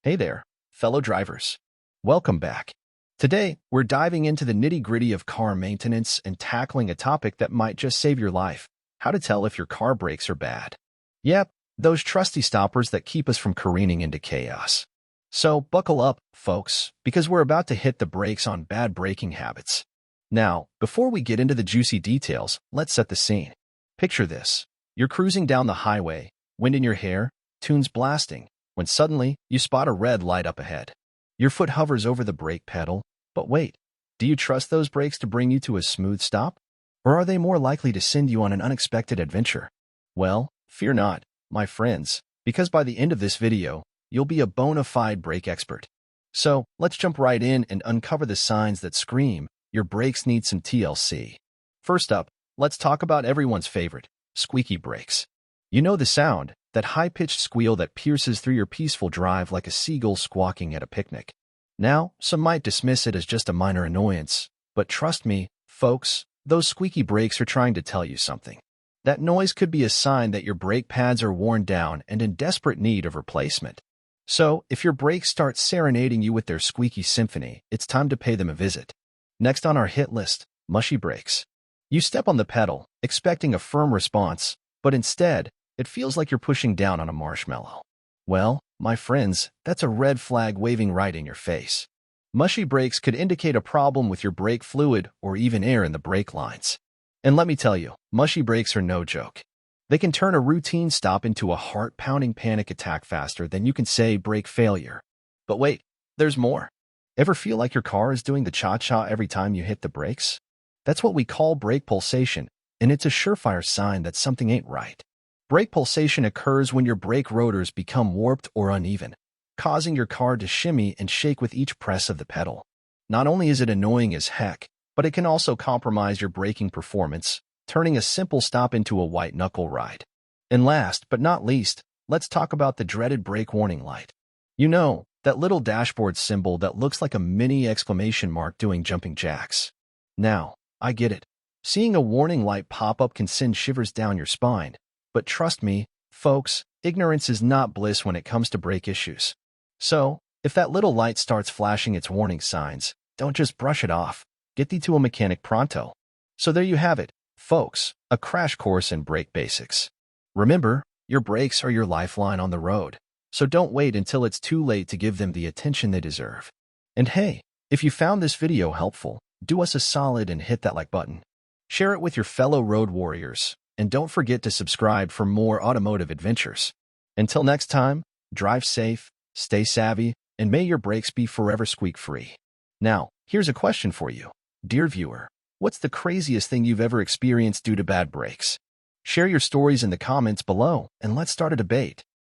Hey there, fellow drivers. Welcome back. Today, we're diving into the nitty-gritty of car maintenance and tackling a topic that might just save your life: how to tell if your car brakes are bad. Yep, those trusty stoppers that keep us from careening into chaos. So buckle up, folks, because we're about to hit the brakes on bad braking habits. Now, before we get into the juicy details, let's set the scene. Picture this. You're cruising down the highway, wind in your hair, tunes blasting, when suddenly you spot a red light up ahead. Your foot hovers over the brake pedal, but wait, do you trust those brakes to bring you to a smooth stop? Or are they more likely to send you on an unexpected adventure? Well, fear not, my friends, because by the end of this video, you'll be a bona fide brake expert. So, let's jump right in and uncover the signs that scream, your brakes need some TLC. First up, let's talk about everyone's favorite, squeaky brakes. You know the sound, that high-pitched squeal that pierces through your peaceful drive like a seagull squawking at a picnic. Now, some might dismiss it as just a minor annoyance, but trust me, folks, those squeaky brakes are trying to tell you something. That noise could be a sign that your brake pads are worn down and in desperate need of replacement. So, if your brakes start serenading you with their squeaky symphony, it's time to pay them a visit. Next on our hit list, mushy brakes. You step on the pedal, expecting a firm response, but instead, it feels like you're pushing down on a marshmallow. Well, my friends, that's a red flag waving right in your face. Mushy brakes could indicate a problem with your brake fluid or even air in the brake lines. And let me tell you, mushy brakes are no joke. They can turn a routine stop into a heart-pounding panic attack faster than you can say brake failure. But wait, there's more. Ever feel like your car is doing the cha-cha every time you hit the brakes? That's what we call brake pulsation, and it's a surefire sign that something ain't right. Brake pulsation occurs when your brake rotors become warped or uneven, causing your car to shimmy and shake with each press of the pedal. Not only is it annoying as heck, but it can also compromise your braking performance, turning a simple stop into a white-knuckle ride. And last but not least, let's talk about the dreaded brake warning light. You know, that little dashboard symbol that looks like a mini exclamation mark doing jumping jacks. Now, I get it. Seeing a warning light pop up can send shivers down your spine. But trust me, folks, ignorance is not bliss when it comes to brake issues. So, if that little light starts flashing its warning signs, don't just brush it off. Get thee to a mechanic pronto. So there you have it, folks, a crash course in brake basics. Remember, your brakes are your lifeline on the road, so don't wait until it's too late to give them the attention they deserve. And hey, if you found this video helpful, do us a solid and hit that like button. Share it with your fellow road warriors. And don't forget to subscribe for more automotive adventures. Until next time, drive safe, stay savvy, and may your brakes be forever squeak-free. Now, here's a question for you. Dear viewer, what's the craziest thing you've ever experienced due to bad brakes? Share your stories in the comments below, and let's start a debate.